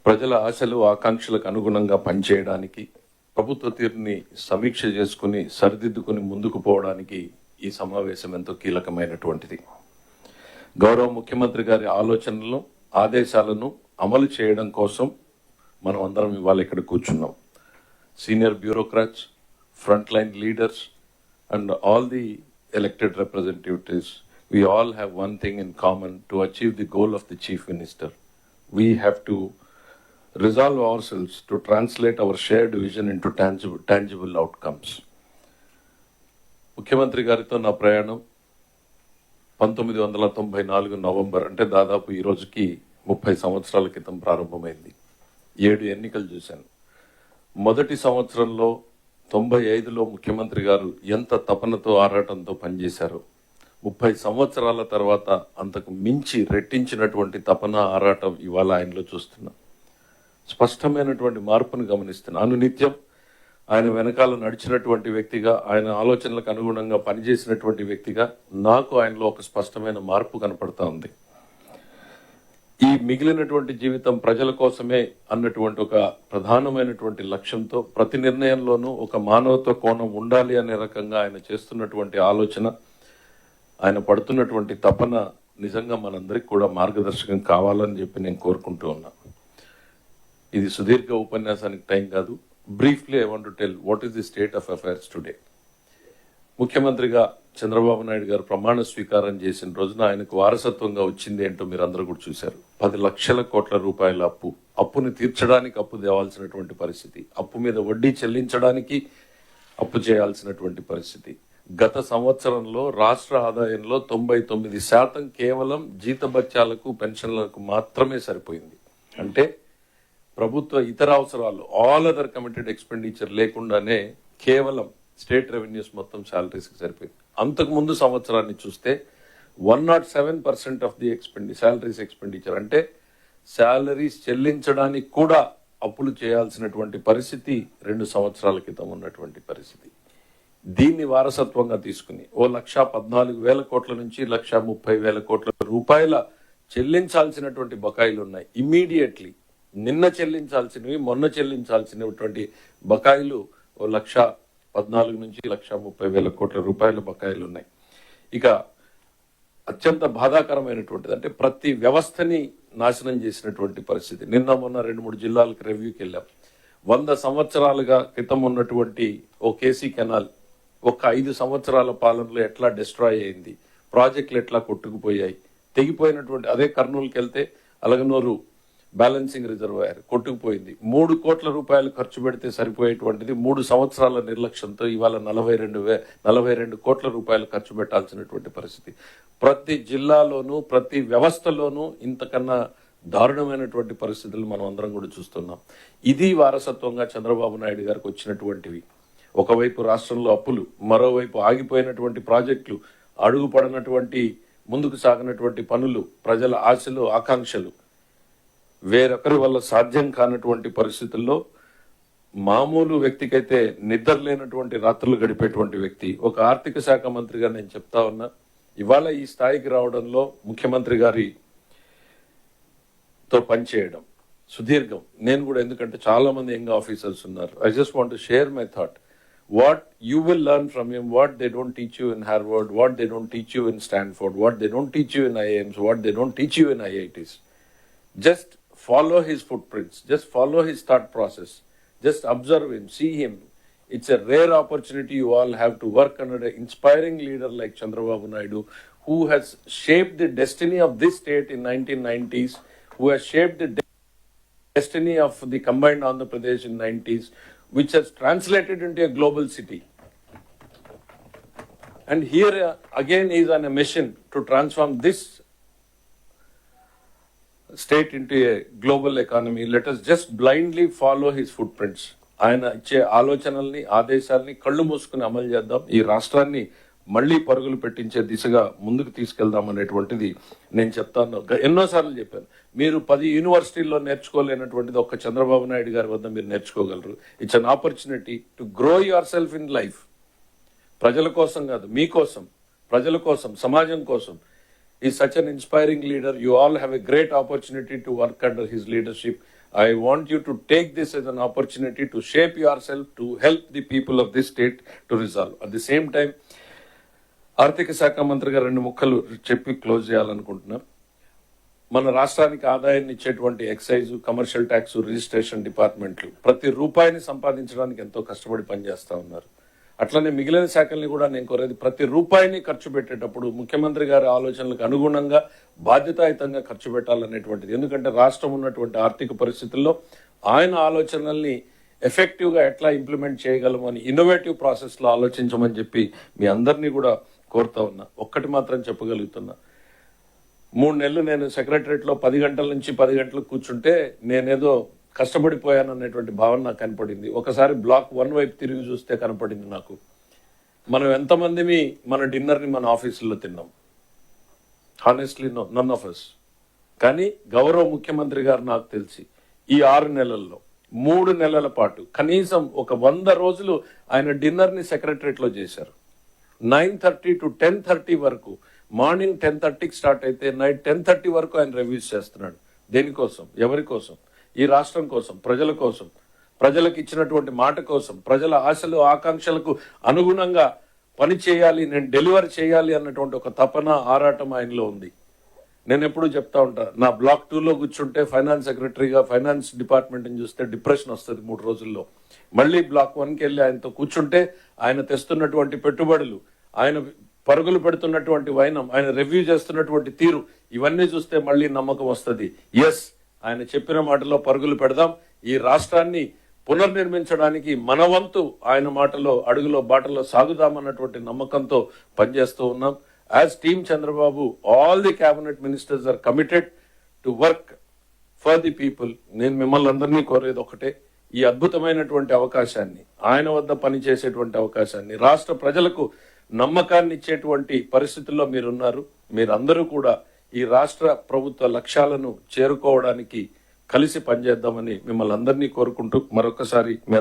ప్రజల ఆశలు ఆకాంక్షలకు అనుగుణంగా పనిచేయడానికి, ప్రభుత్వ తీరుని సమీక్ష చేసుకుని సరిదిద్దుకుని ముందుకు పోవడానికి ఈ సమావేశం ఎంతో కీలకమైనటువంటిది. గౌరవ ముఖ్యమంత్రి గారి ఆలోచనలను, ఆదేశాలను అమలు చేయడం కోసం మనం అందరం ఇవాళ ఇక్కడ కూర్చున్నాం. Senior bureaucrats, front line leaders and all the elected representatives, we all have one thing in common: to achieve the goal of the Chief Minister. We have to resolve ourselves to translate our shared vision into tangible outcomes. ముఖ్యమంత్రి గారితో నా ప్రయాణం 1994 November, అంటే దాదాపు ఈ రోజుకి 30 సంవత్సరాల క్రితం ప్రారంభమైంది. 7 ఎన్నికలు చూశాను. మొదటి సంవత్సరంలో 95లో ముఖ్యమంత్రి గారు ఎంత తపనతో ఆరాటంతో పనిచేశారో, 30 సంవత్సరాల తర్వాత అంతకు మించి రెట్టించినటువంటి తపన ఆరాటం ఇవాళ ఆయనలో చూస్తున్నా. స్పష్టమైనటువంటి మార్పును గమనిస్తున్నాను. నిత్యం ఆయన వెనకాల నడిచినటువంటి వ్యక్తిగా, ఆయన ఆలోచనలకు అనుగుణంగా పనిచేసినటువంటి వ్యక్తిగా నాకు ఆయనలో ఒక స్పష్టమైన మార్పు కనపడతా ఉంది. ఈ మిగిలినటువంటి జీవితం ప్రజల కోసమే అన్నటువంటి ఒక ప్రధానమైనటువంటి లక్ష్యంతో ప్రతి నిర్ణయంలోనూ ఒక మానవత్వ కోణం ఉండాలి అనే రకంగా ఆయన చేస్తున్నటువంటి ఆలోచన, ఆయన పడుతున్నటువంటి తపన నిజంగా మనందరికి కూడా మార్గదర్శకం కావాలని చెప్పి నేను కోరుకుంటూ ఉన్నా. ఇది సుదీర్ఘ ఉపన్యాసానికి టైం కాదు. Briefly I want to tell what is the state of affairs today. ముఖ్యమంత్రిగా చంద్రబాబు నాయుడు గారు ప్రమాణ స్వీకారం చేసిన రోజున ఆయనకు వారసత్వంగా వచ్చింది ఏంటో మీరు అందరూ కూడా చూశారు. 10 లక్షల కోట్ల రూపాయల అప్పుని తీర్చడానికి అప్పు తేవాల్సినటువంటి పరిస్థితి, అప్పు మీద వడ్డీ చెల్లించడానికి అప్పు చేయాల్సినటువంటి పరిస్థితి. గత సంవత్సరంలో రాష్ట్ర ఆదాయంలో 99% కేవలం జీతభత్యాలకు, పెన్షన్లకు మాత్రమే సరిపోయింది. అంటే ప్రభుత్వ ఇతర అవసరాలు, ఆల్ అదర్ కమిటెడ్ ఎక్స్పెండిచర్ లేకుండానే కేవలం స్టేట్ రెవెన్యూస్ మొత్తం శాలరీస్కి సరిపోయింది. అంతకు ముందు సంవత్సరాన్ని చూస్తే 107% ఆఫ్ ది శాలరీస్ ఎక్స్పెండిచర్, అంటే శాలరీస్ చెల్లించడానికి కూడా అప్పులు చేయాల్సినటువంటి పరిస్థితి 2 సంవత్సరాల క్రితం ఉన్నటువంటి పరిస్థితి. దీన్ని వారసత్వంగా తీసుకుని 1,14,000 కోట్ల నుంచి 1,30,000 కోట్ల రూపాయల చెల్లించాల్సినటువంటి బకాయిలు ఉన్నాయి. ఇమ్మీడియట్లీ నిన్న చెల్లించాల్సినవి, మొన్న చెల్లించాల్సినటువంటి బకాయిలు 1,14,000 నుంచి 1,30,000 కోట్ల రూపాయల బకాయిలు ఉన్నాయి. ఇక అత్యంత బాధాకరమైనటువంటిది అంటే ప్రతి వ్యవస్థని నాశనం చేసినటువంటి పరిస్థితి. నిన్న మొన్న 2-3 జిల్లాలకు రివ్యూకి వెళ్ళాం. 100 సంవత్సరాలుగా క్రితం ఉన్నటువంటి ఓ కేసీ కెనాల్ ఒక 5 సంవత్సరాల పాలనలో ఎట్లా డిస్ట్రాయ్ అయింది, ప్రాజెక్టులు ఎట్లా కొట్టుకుపోయాయి, తెగిపోయినటువంటి. అదే కర్నూలుకి వెళ్తే అలగనూరు బ్యాలెన్సింగ్ రిజర్వాయర్ కొట్టుకుపోయింది. 3 కోట్ల రూపాయలు ఖర్చు పెడితే సరిపోయేటువంటిది 3 సంవత్సరాల నిర్లక్ష్యంతో ఇవాళ 42 కోట్ల రూపాయలు ఖర్చు పెట్టాల్సినటువంటి పరిస్థితి. ప్రతి జిల్లాలోనూ, ప్రతి వ్యవస్థలోనూ ఇంతకన్నా దారుణమైనటువంటి పరిస్థితులు మనం అందరం కూడా చూస్తున్నాం. ఇది వారసత్వంగా చంద్రబాబు నాయుడు గారికి వచ్చినటువంటివి. ఒకవైపు రాష్ట్రంలో అప్పులు, మరోవైపు ఆగిపోయినటువంటి ప్రాజెక్టులు, అడుగుపడినటువంటి ముందుకు సాగినటువంటి పనులు, ప్రజల ఆశలు, ఆకాంక్షలు, వేరొకరి వల్ల సాధ్యం కానటువంటి పరిస్థితుల్లో మామూలు వ్యక్తికైతే నిద్ర లేనటువంటి రాత్రులు గడిపేటువంటి వ్యక్తి, ఒక ఆర్థిక శాఖ మంత్రిగా నేను చెప్తా ఉన్నా, ఇవాళ ఈ స్థాయికి రావడంలో ముఖ్యమంత్రి గారితో పనిచేయడం సుదీర్ఘం. నేను కూడా, ఎందుకంటే చాలా మంది యంగ్ ఆఫీసర్స్ ఉన్నారు. I just want to share my thought. What you will learn from him, what they don't teach you in Harvard, what they don't teach you in Stanford, what they don't teach you in IIMs, what they don't teach you in IITs. Just follow his footprints, just follow his thought process, just observe him, see him. It's a rare opportunity you all have to work under an inspiring leader like Chandrababu Naidu, who has shaped the destiny of this state in 1990s, who has shaped the destiny of the combined Andhra Pradesh in 90s, which has translated into a global city. And here again is on a mission to transform this state into a global economy. Let us just blindly follow his footprints. ఆయన ఇచ్చే ఆలోచనల్ని, ఆదేశాలని కళ్ళు మూసుకుని అమలు చేద్దాం. ఈ రాష్ట్రాన్ని మళ్లీ పరుగులు పెట్టించే దిశగా ముందుకు తీసుకెళ్దాం అనేటువంటిది నేను చెప్తాను. ఎన్నోసార్లు చెప్పాను, మీరు 10 యూనివర్సిటీల్లో నేర్చుకోలేనటువంటిది ఒక్క చంద్రబాబు నాయుడు గారి వద్ద మీరు నేర్చుకోగలరు. It's an opportunity to grow yourself in life. ప్రజల కోసం కాదు, మీకోసం, ప్రజల కోసం, సమాజం కోసం. Is such an inspiring leader. You all have a great opportunity to work under his leadership. I want you to take this as an opportunity to shape yourself to help the people of this state to resolve. At the same time, ఆర్థిక శాఖ మంత్రిగా 2 ముక్కలు చెప్పి close చేయాలనుకుంటున్నా. మన రాష్ట్రానికి ఆదాయాన్ని ఇచ్చేటువంటి ఎక్సైజ్, కమర్షియల్ ట్యాక్స్, రిజిస్ట్రేషన్ డిపార్ట్మెంట్లు ప్రతి రూపాయిని సంపాదించడానికి ఎంతో కష్టపడి పనిచేస్తా ఉన్నారు. అట్లనే మిగిలిన శాఖల్ని కూడా నేను కోరేది, ప్రతి రూపాయిని ఖర్చు పెట్టేటప్పుడు ముఖ్యమంత్రి గారి ఆలోచనలకు అనుగుణంగా బాధ్యతాయుతంగా ఖర్చు పెట్టాలనేటువంటిది. ఎందుకంటే రాష్ట్రం ఉన్నటువంటి ఆర్థిక పరిస్థితుల్లో ఆయన ఆలోచనల్ని ఎఫెక్టివ్ గా ఎట్లా ఇంప్లిమెంట్ చేయగలమని ఇన్నోవేటివ్ ప్రాసెస్ లో ఆలోచించమని చెప్పి మీ అందరినీ కూడా కోరుతా ఉన్నా. ఒక్కటి మాత్రం చెప్పగలుగుతున్నా, 3 నెలలు నేను సెక్రటరియట్ లో 10 గంటల నుంచి 10 గంటలకు కూర్చుంటే నేనేదో కష్టపడిపోయాను అనేటువంటి భావన నాకు కనపడింది. ఒకసారి బ్లాక్ 1 వైపు తిరిగి చూస్తే కనపడింది నాకు. మనం ఎంతమందిమి మన డిన్నర్ ని మన ఆఫీసుల్లో తిన్నాం? Honestly none of us. కానీ గౌరవ ముఖ్యమంత్రి గారు నాకు తెలిసి ఈ 6 నెలల్లో 3 నెలల పాటు కనీసం ఒక 100 రోజులు ఆయన డిన్నర్ ని సెక్రటరియట్ లో చేశారు. 9:30 to 10:30 వరకు, మార్నింగ్ 10:30కి స్టార్ట్ అయితే నైట్ 10:30 వరకు ఆయన రివ్యూస్ చేస్తున్నాడు. దేనికోసం? ఎవరి కోసం? ఈ రాష్ట్రం కోసం, ప్రజల కోసం, ప్రజలకు ఇచ్చినటువంటి మాట కోసం, ప్రజల ఆశలు ఆకాంక్షలకు అనుగుణంగా పని చేయాలి, నేను డెలివర్ చేయాలి అన్నటువంటి ఒక తపన, ఆరాటం ఆయనలో ఉంది. నేను ఎప్పుడు చెప్తా ఉంటా, నా బ్లాక్ 2లో కూర్చుంటే ఫైనాన్స్ సెక్రటరీగా ఫైనాన్స్ డిపార్ట్మెంట్ చూస్తే డిప్రెషన్ వస్తుంది 3 రోజుల్లో. మళ్ళీ బ్లాక్ 1కి వెళ్ళి ఆయనతో కూర్చుంటే ఆయన తెస్తున్నటువంటి పెట్టుబడులు, ఆయన పరుగులు పెడుతున్నటువంటి వైనం, ఆయన రివ్యూ చేస్తున్నటువంటి తీరు, ఇవన్నీ చూస్తే మళ్ళీ నమ్మకం వస్తుంది. ఎస్, ఆయన చెప్పిన మాటలో పరుగులు పెడదాం, ఈ రాష్ట్రాన్ని పునర్నిర్మించడానికి మన వంతు ఆయన మాటలో అడుగులో బాటలో సాగుదామన్నటువంటి నమ్మకంతో పనిచేస్తూ ఉన్నాం. As team Chandrababu, all the cabinet ministers are committed to work for the people. నేను మిమ్మల్ని అందరినీ కోరేది ఒకటే, ఈ అద్భుతమైనటువంటి అవకాశాన్ని, ఆయన వద్ద పనిచేసేటువంటి అవకాశాన్ని, రాష్ట్ర ప్రజలకు నమ్మకాన్ని ఇచ్చేటువంటి పరిస్థితుల్లో మీరున్నారు. మీరందరూ కూడా ఈ రాష్ట్ర ప్రభుత్వ లక్ష్యాలను చేరుకోవడానికి కలిసి పనిచేద్దామని మిమ్మల్ని అందరినీ కోరుకుంటూ మరొకసారి